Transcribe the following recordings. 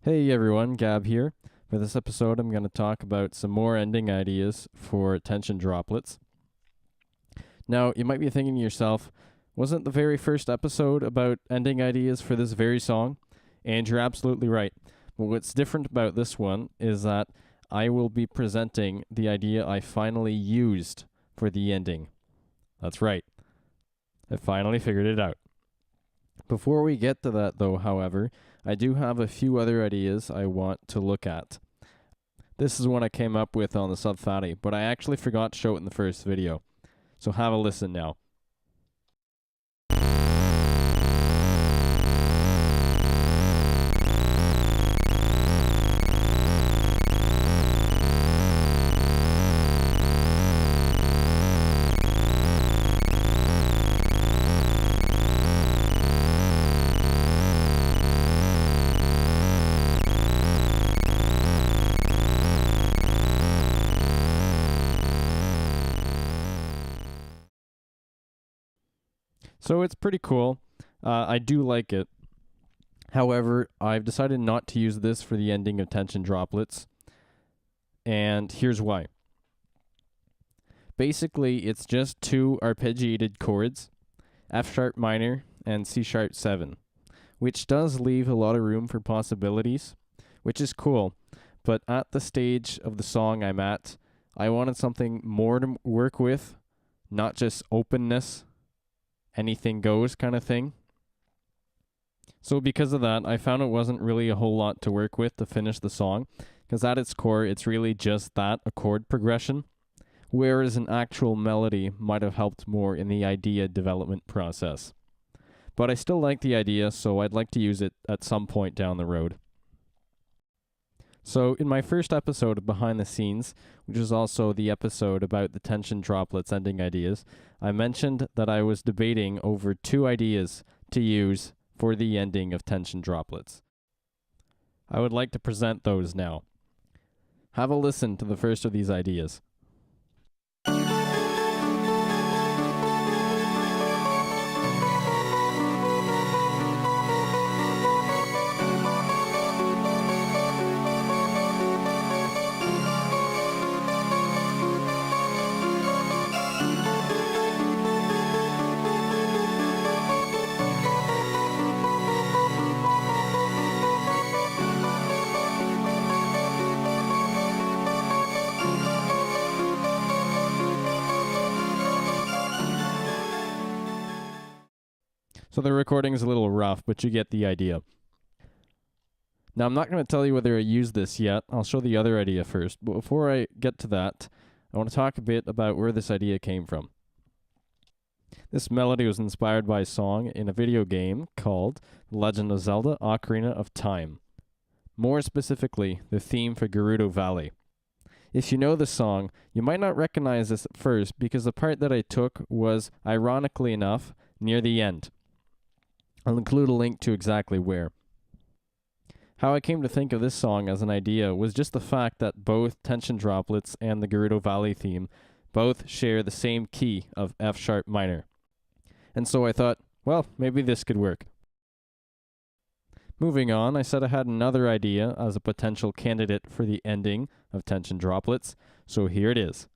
Hey everyone, Gab here. For this episode, I'm going to talk about some more ending ideas for Tension Droplets. Now, you might be thinking to yourself, wasn't the very first episode about ending ideas for this very song? And you're absolutely right. But what's different about this one is that I will be presenting the idea I finally used for the ending. That's right. I finally figured it out. Before we get to that, though, however, I do have a few other ideas I want to look at. This is one I came up with on the Sub Fatty, but I actually forgot to show it in the first video. So have a listen now. So it's pretty cool. I do like it. However, I've decided not to use this for the ending of Tension Droplets. And here's why. Basically, it's just two arpeggiated chords, F sharp minor and C sharp 7, which does leave a lot of room for possibilities, which is cool. But at the stage of the song I'm at, I wanted something more to work with, not just openness. Anything goes kind of thing. So because of that, I found it wasn't really a whole lot to work with to finish the song, because at its core, it's really just that, a chord progression, whereas an actual melody might have helped more in the idea development process. But I still like the idea, so I'd like to use it at some point down the road. So in my first episode of Behind the Scenes, which is also the episode about the Tension Droplets ending ideas, I mentioned that I was debating over two ideas to use for the ending of Tension Droplets. I would like to present those now. Have a listen to the first of these ideas. So the recording's a little rough, but you get the idea. Now, I'm not going to tell you whether I use this yet. I'll show the other idea first. But before I get to that, I want to talk a bit about where this idea came from. This melody was inspired by a song in a video game called The Legend of Zelda: Ocarina of Time. More specifically, the theme for Gerudo Valley. If you know the song, you might not recognize this at first because the part that I took was, ironically enough, near the end. I'll include a link to exactly where. How I came to think of this song as an idea was just the fact that both Tension Droplets and the Gerudo Valley theme both share the same key of F sharp minor. And so I thought, well, maybe this could work. Moving on, I said I had another idea as a potential candidate for the ending of Tension Droplets, so here it is.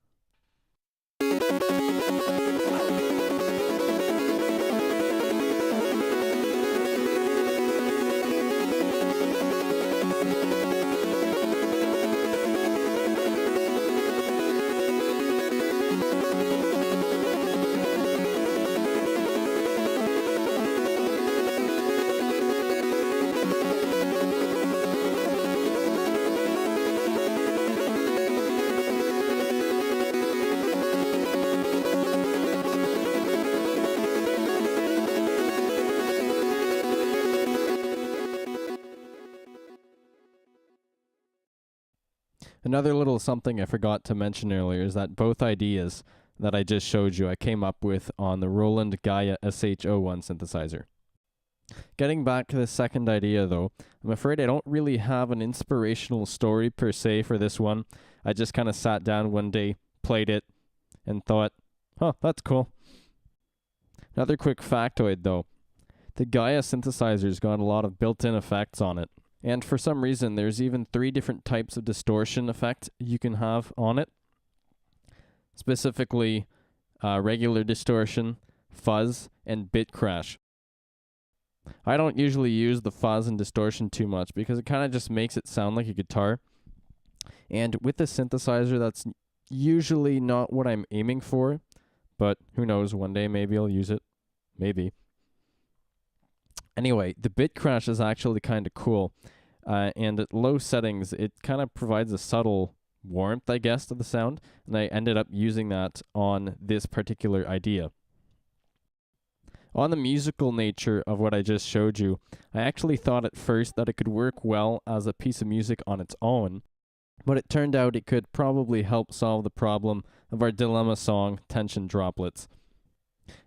Another little something I forgot to mention earlier is that both ideas that I just showed you I came up with on the Roland Gaia SH01 synthesizer. Getting back to the second idea though, I'm afraid I don't really have an inspirational story per se for this one. I just kind of sat down one day, played it, and thought, huh, that's cool. Another quick factoid though, the Gaia synthesizer's got a lot of built-in effects on it. And for some reason, there's even 3 different types of distortion effect you can have on it. Specifically, regular distortion, fuzz, and bit crash. I don't usually use the fuzz and distortion too much because it kind of just makes it sound like a guitar. And with the synthesizer, that's usually not what I'm aiming for. But who knows, one day maybe I'll use it. Maybe. Anyway, the bit crash is actually kind of cool. And at low settings, it kind of provides a subtle warmth, I guess, to the sound. And I ended up using that on this particular idea. On the musical nature of what I just showed you, I actually thought at first that it could work well as a piece of music on its own. But it turned out it could probably help solve the problem of our dilemma song, Tension Droplets.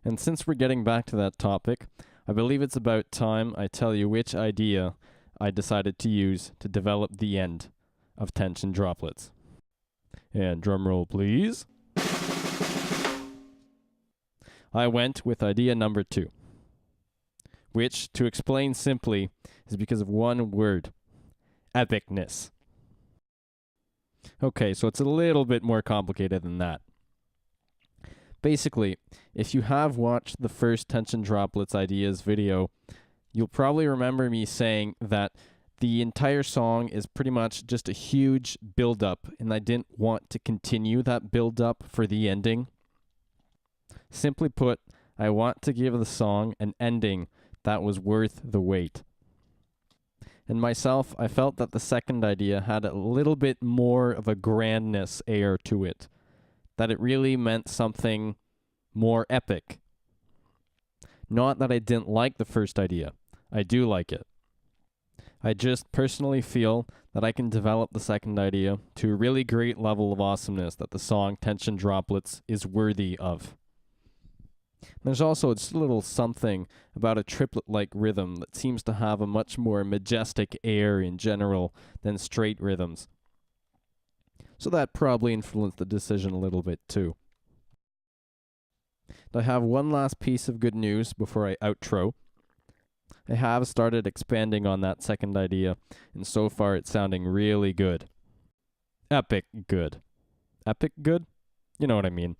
And since we're getting back to that topic, I believe it's about time I tell you which idea I decided to use to develop the end of Tension Droplets. And drumroll, please. I went with idea number 2, which, to explain simply, is because of one word: epicness. Okay, so it's a little bit more complicated than that. Basically, if you have watched the first Tension Droplets Ideas video, you'll probably remember me saying that the entire song is pretty much just a huge build-up, and I didn't want to continue that build-up for the ending. Simply put, I want to give the song an ending that was worth the wait. And myself, I felt that the second idea had a little bit more of a grandness air to it, that it really meant something more epic. Not that I didn't like the first idea. I do like it. I just personally feel that I can develop the second idea to a really great level of awesomeness that the song Tension Droplets is worthy of. There's also just a little something about a triplet-like rhythm that seems to have a much more majestic air in general than straight rhythms. So that probably influenced the decision a little bit too. I have one last piece of good news before I outro. I have started expanding on that second idea, and so far it's sounding really good. Epic good. Epic good? You know what I mean.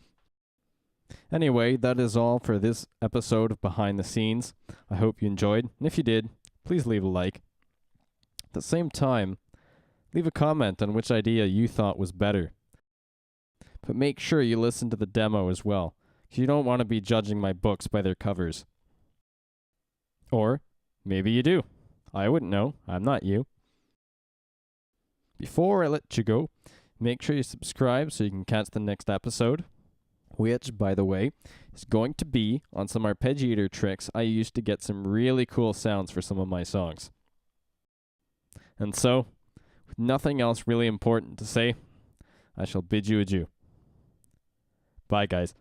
Anyway, that is all for this episode of Behind the Scenes. I hope you enjoyed, and if you did, please leave a like. At the same time, leave a comment on which idea you thought was better. But make sure you listen to the demo as well, because you don't want to be judging my books by their covers. Or maybe you do. I wouldn't know. I'm not you. Before I let you go, make sure you subscribe so you can catch the next episode, which, by the way, is going to be on some arpeggiator tricks I used to get some really cool sounds for some of my songs. And so, with nothing else really important to say, I shall bid you adieu. Bye, guys.